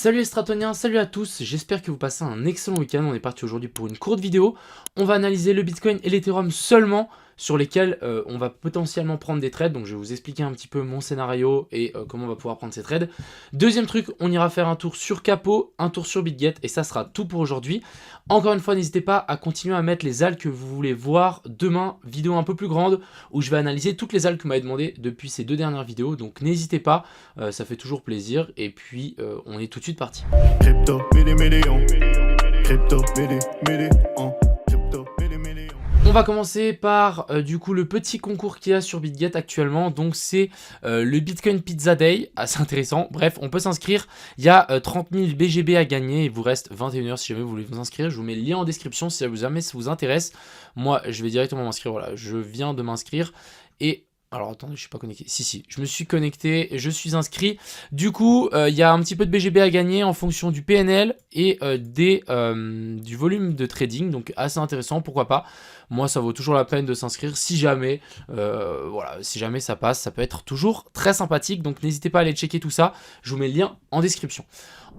Salut les Stratoniens, salut à tous, j'espère que vous passez un excellent week-end. On est parti aujourd'hui pour une courte vidéo. On va analyser le Bitcoin et l'Ethereum seulement, sur lesquels on va potentiellement prendre des trades. Donc je vais vous expliquer un petit peu mon scénario et comment on va pouvoir prendre ces trades. Deuxième truc, on ira faire un tour sur Capo, un tour sur BitGet et ça sera tout pour aujourd'hui. Encore une fois, n'hésitez pas à continuer à mettre les alts que vous voulez voir demain, vidéo un peu plus grande où je vais analyser toutes les alts que vous m'avez demandé depuis ces deux dernières vidéos. Donc n'hésitez pas, ça fait toujours plaisir et puis on est tout de suite parti. Crypto, million. Crypto, million. Crypto, million. On va commencer par du coup le petit concours qu'il y a sur BitGet actuellement. Donc c'est le Bitcoin Pizza Day, assez intéressant. Bref, on peut s'inscrire. Il y a 30 000 BGB à gagner. Il vous reste 21 heures si jamais vous voulez vous inscrire. Je vous mets le lien en description si jamais ça vous intéresse. Moi, je vais directement m'inscrire. Voilà, je viens de m'inscrire et... Alors attendez, je suis pas connecté. Si, je me suis connecté, je suis inscrit. Du coup, il y a un petit peu de BGB à gagner en fonction du PNL et du volume de trading. Donc assez intéressant, pourquoi pas. Moi, ça vaut toujours la peine de s'inscrire si jamais, voilà, si jamais ça passe. Ça peut être toujours très sympathique. Donc n'hésitez pas à aller checker tout ça. Je vous mets le lien en description.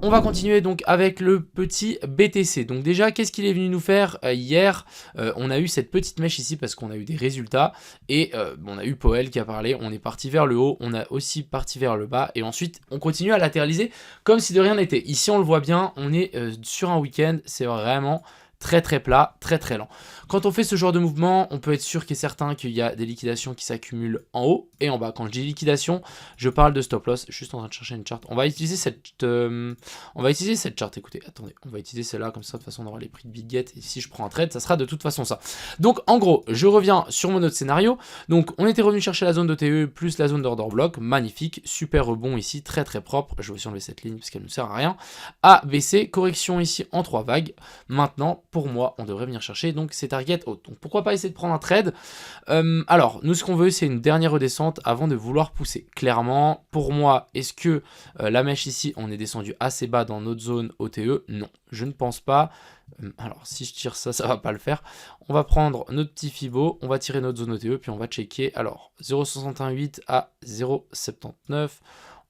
On va continuer donc avec le petit BTC. Donc déjà, qu'est-ce qu'il est venu nous faire hier? On a eu cette petite mèche ici parce qu'on a eu des résultats. Et on a eu Powell qui a parlé. On est parti vers le haut. On a aussi parti vers le bas. Et ensuite, on continue à latéraliser comme si de rien n'était. Ici, on le voit bien. On est sur un week-end. C'est vraiment... très plat, très lent. Quand on fait ce genre de mouvement, on peut être sûr qu'il est certain qu'il y a des liquidations qui s'accumulent en haut et en bas. Quand je dis liquidation, je parle de stop loss. Je suis juste en train de chercher une charte. On va utiliser cette charte. Écoutez, attendez, on va utiliser celle-là comme ça. De toute façon, on aura les prix de BitGet. Et si je prends un trade, ça sera de toute façon ça. Donc, en gros, je reviens sur mon autre scénario. Donc, on était revenu chercher la zone d'OTE plus la zone d'order block. Magnifique, super rebond ici, très propre. Je vais aussi enlever cette ligne parce qu'elle ne sert à rien. ABC, correction ici en 3 vagues. Maintenant, pour moi, on devrait venir chercher donc ces targets hautes. Donc pourquoi pas essayer de prendre un trade. Alors, nous ce qu'on veut, c'est une dernière redescente avant de vouloir pousser. Clairement, pour moi, est-ce que la mèche ici, on est descendu assez bas dans notre zone OTE? Non, je ne pense pas. Alors, si je tire ça, ça va pas le faire. On va prendre notre petit Fibo, on va tirer notre zone OTE, puis on va checker. Alors, 0,618 à 0,79.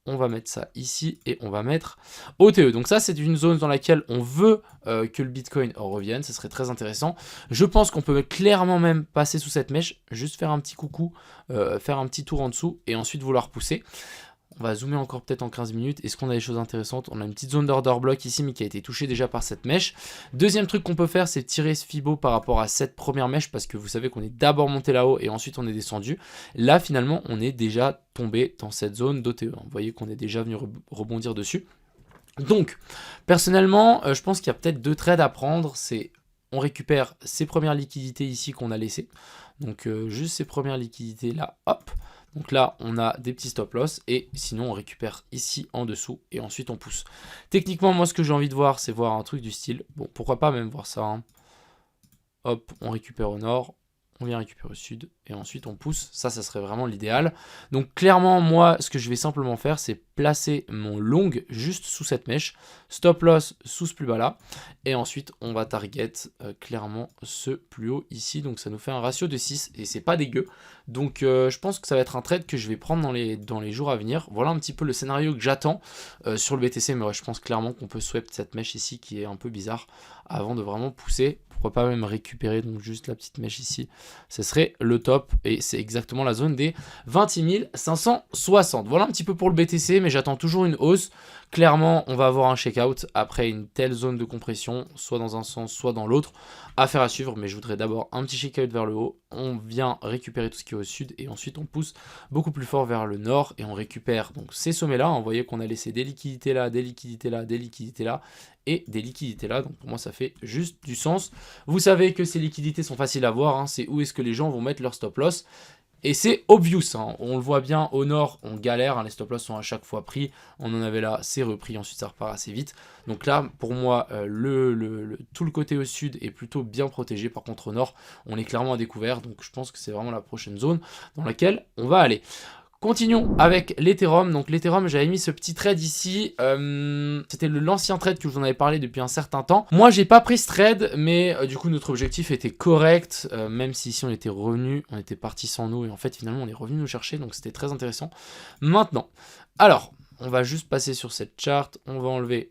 On va mettre ça ici et on va mettre OTE. Donc ça, c'est une zone dans laquelle on veut que le Bitcoin revienne. Ce serait très intéressant. Je pense qu'on peut clairement même passer sous cette mèche, juste faire un petit coucou, faire un petit tour en dessous et ensuite vouloir pousser. On va zoomer encore peut-être en 15 minutes. Est-ce qu'on a des choses intéressantes? On a une petite zone d'order block ici, mais qui a été touchée déjà par cette mèche. Deuxième truc qu'on peut faire, c'est tirer ce Fibo par rapport à cette première mèche, parce que vous savez qu'on est d'abord monté là-haut et ensuite on est descendu. Là, finalement, on est déjà tombé dans cette zone d'OTE. Vous voyez qu'on est déjà venu rebondir dessus. Donc, personnellement, je pense qu'il y a peut-être deux trades à prendre. C'est on récupère ces premières liquidités ici qu'on a laissées. Donc, juste ces premières liquidités là, hop. Donc là, on a des petits stop loss et sinon, on récupère ici en dessous et ensuite on pousse. Techniquement, moi, ce que j'ai envie de voir, c'est voir un truc du style. Bon, pourquoi pas même voir ça. Hein. Hop, on récupère au nord, on vient récupérer au sud et ensuite on pousse. Ça serait vraiment l'idéal. Donc clairement, moi, ce que je vais simplement faire, c'est placer mon long juste sous cette mèche. Stop loss sous ce plus bas là. Et ensuite, on va target clairement ce plus haut ici. Donc ça nous fait un ratio de 6 et c'est pas dégueu. Donc je pense que ça va être un trade que je vais prendre dans les jours à venir. Voilà un petit peu le scénario que j'attends sur le BTC. Mais ouais, je pense clairement qu'on peut sweep cette mèche ici qui est un peu bizarre avant de vraiment pousser. Pourquoi pas même récupérer donc juste la petite mèche ici. Ce serait le top et c'est exactement la zone des 26 560. Voilà un petit peu pour le BTC, mais j'attends toujours une hausse. Clairement, on va avoir un check-out après une telle zone de compression, soit dans un sens, soit dans l'autre. Affaire à suivre, mais je voudrais d'abord un petit check-out vers le haut. On vient récupérer tout ce qui est au sud et ensuite on pousse beaucoup plus fort vers le nord et on récupère donc ces sommets-là. Vous voyez qu'on a laissé des liquidités là, des liquidités là, des liquidités là et des liquidités là. Donc pour moi, ça fait juste du sens. Vous savez que ces liquidités sont faciles à voir. Hein. C'est où est-ce que les gens vont mettre leur stop loss. Et c'est obvious, hein. On le voit bien au nord, on galère, hein. Les stop loss sont à chaque fois pris, on en avait là, c'est repris, ensuite ça repart assez vite. Donc là, pour moi, tout le côté au sud est plutôt bien protégé, par contre au nord, on est clairement à découvert, donc je pense que c'est vraiment la prochaine zone dans laquelle on va aller. Continuons avec l'Ethereum. Donc l'Ethereum, j'avais mis ce petit trade ici. C'était l'ancien trade que je vous en avais parlé depuis un certain temps. Moi, j'ai pas pris ce trade, mais du coup, notre objectif était correct. Même si ici, on était revenu, on était parti sans nous. Et en fait, finalement, on est revenu nous chercher. Donc c'était très intéressant. Maintenant, alors... on va juste passer sur cette charte, on va enlever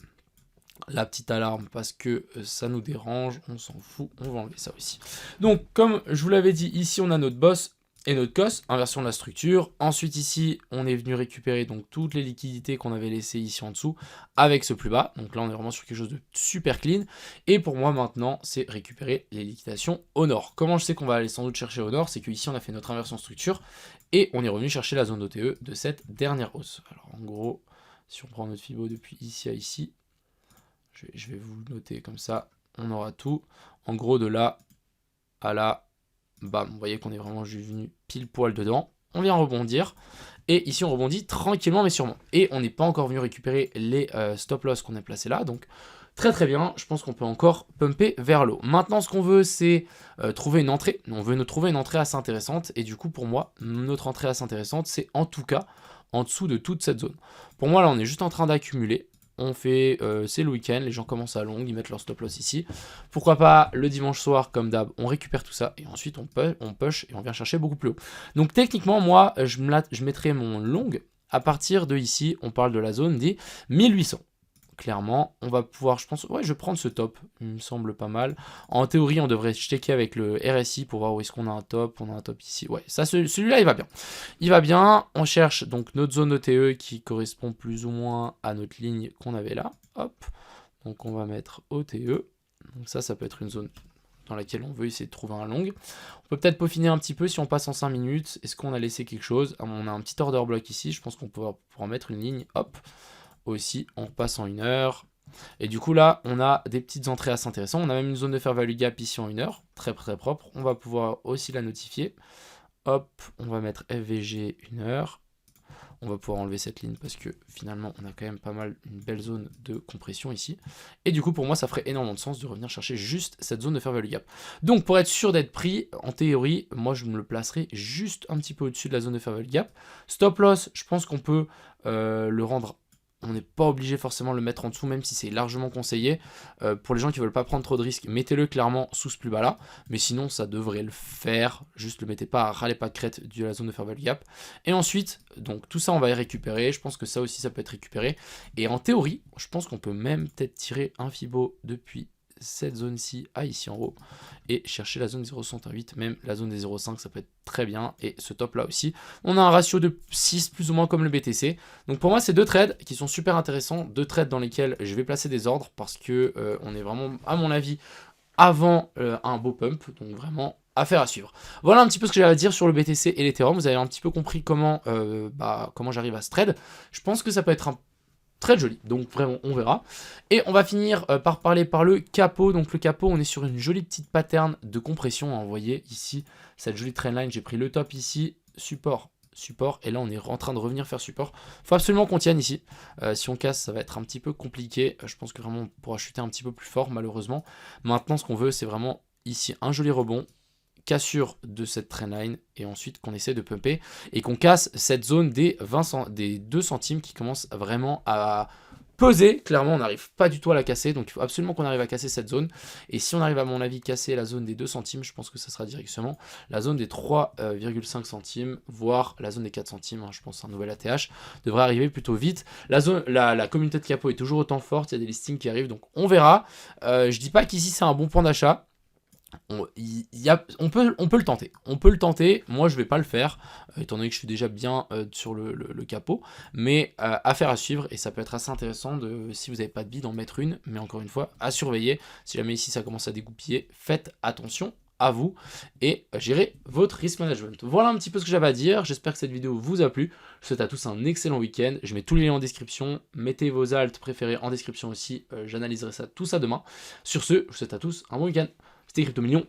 la petite alarme parce que ça nous dérange, on s'en fout, on va enlever ça aussi. Donc comme je vous l'avais dit, ici on a notre boss et notre COS, inversion de la structure. Ensuite ici, on est venu récupérer donc toutes les liquidités qu'on avait laissées ici en dessous avec ce plus bas. Donc là, on est vraiment sur quelque chose de super clean. Et pour moi maintenant, c'est récupérer les liquidations au nord. Comment je sais qu'on va aller sans doute chercher au nord? C'est qu'ici, on a fait notre inversion structure et on est revenu chercher la zone d'OTE de cette dernière hausse. Alors en gros, si on prend notre Fibo depuis ici à ici, je vais vous le noter comme ça, on aura tout. En gros, de là à là, bam, vous voyez qu'on est vraiment juste venu pile poil dedans. On vient rebondir. Et ici, on rebondit tranquillement mais sûrement. Et on n'est pas encore venu récupérer les stop loss qu'on a placés là. Donc, très très bien. Je pense qu'on peut encore pumper vers l'eau. Maintenant, ce qu'on veut, c'est trouver une entrée. On veut nous trouver une entrée assez intéressante. Et du coup, pour moi, notre entrée assez intéressante, c'est en tout cas en dessous de toute cette zone. Pour moi, là, on est juste en train d'accumuler. On fait, c'est le week-end, les gens commencent à long, ils mettent leur stop loss ici. Pourquoi pas le dimanche soir, comme d'hab, on récupère tout ça et ensuite on push et on vient chercher beaucoup plus haut. Donc techniquement, moi, je mettrai mon long à partir de ici, on parle de la zone des 1800. Clairement, on va pouvoir, je pense, ouais, je vais prendre ce top, il me semble pas mal. En théorie, on devrait checker avec le RSI pour voir où est-ce qu'on a un top. On a un top ici, ouais, ça, celui-là, il va bien. Il va bien, on cherche donc notre zone OTE qui correspond plus ou moins à notre ligne qu'on avait là. Hop, donc on va mettre OTE. Donc ça peut être une zone dans laquelle on veut essayer de trouver un long. On peut peut-être peaufiner un petit peu si on passe en 5 minutes. Est-ce qu'on a laissé quelque chose? On a un petit order block ici, je pense qu'on pourra en mettre une ligne, hop. Aussi on passe en 1 heure et du coup là on a des petites entrées assez intéressantes. On a même une zone de fair value gap ici en 1 heure, très propre. On va pouvoir aussi la notifier, hop, on va mettre FVG 1 heure. On va pouvoir enlever cette ligne parce que finalement on a quand même pas mal une belle zone de compression ici. Et du coup pour moi ça ferait énormément de sens de revenir chercher juste cette zone de fair value gap. Donc pour être sûr d'être pris, en théorie, moi je me le placerai juste un petit peu au-dessus de la zone de fair value gap. Stop loss, je pense qu'on peut le rendre. On n'est pas obligé forcément de le mettre en dessous, même si c'est largement conseillé. Pour les gens qui ne veulent pas prendre trop de risques, mettez-le clairement sous ce plus bas là. Mais sinon, ça devrait le faire. Juste le mettez pas, râlez pas de crête de la zone de fair value gap. Et ensuite, donc tout ça, on va y récupérer. Je pense que ça aussi, ça peut être récupéré. Et en théorie, je pense qu'on peut même peut-être tirer un Fibo depuis cette zone-ci à ici en haut et chercher la zone des 0,68, même la zone des 0,5 ça peut être très bien, et ce top là aussi on a un ratio de 6 plus ou moins comme le BTC. Donc pour moi c'est deux trades qui sont super intéressants, deux trades dans lesquels je vais placer des ordres parce que on est vraiment à mon avis avant un beau pump, donc vraiment affaire à suivre. Voilà un petit peu ce que j'avais à dire sur le BTC et l'Ethereum. Vous avez un petit peu compris comment j'arrive à ce trade. Je pense que ça peut être un très joli, donc vraiment on verra. Et on va finir par parler par le capot. Donc le capot, on est sur une jolie petite pattern de compression, hein. Vous voyez ici cette jolie trendline, j'ai pris le top ici, support, et là on est en train de revenir faire support. Faut absolument qu'on tienne ici, si on casse ça va être un petit peu compliqué. Je pense que vraiment on pourra chuter un petit peu plus fort malheureusement. Maintenant ce qu'on veut c'est vraiment ici un joli rebond, cassure de cette trendline et ensuite qu'on essaie de pumper et qu'on casse cette zone des 2 centimes qui commence vraiment à peser. Clairement on n'arrive pas du tout à la casser, donc il faut absolument qu'on arrive à casser cette zone. Et si on arrive à mon avis casser la zone des 2 centimes, je pense que ça sera directement la zone des 3,5 centimes, voire la zone des 4 centimes, hein. Je pense un nouvel ATH devrait arriver plutôt vite. La communauté de capot est toujours autant forte, il y a des listings qui arrivent, donc on verra. Je dis pas qu'ici c'est un bon point d'achat. On peut le tenter, moi je vais pas le faire, étant donné que je suis déjà bien sur le capot, mais affaire à suivre, et ça peut être assez intéressant si vous n'avez pas de bid d'en mettre une, mais encore une fois, à surveiller, si jamais ici ça commence à dégoupiller, faites attention à vous, et gérez votre risk management. Voilà un petit peu ce que j'avais à dire, j'espère que cette vidéo vous a plu, je vous souhaite à tous un excellent week-end, je mets tous les liens en description, mettez vos alts préférés en description aussi, j'analyserai tout ça demain. Sur ce, je vous souhaite à tous un bon week-end. C'était Crypto Million,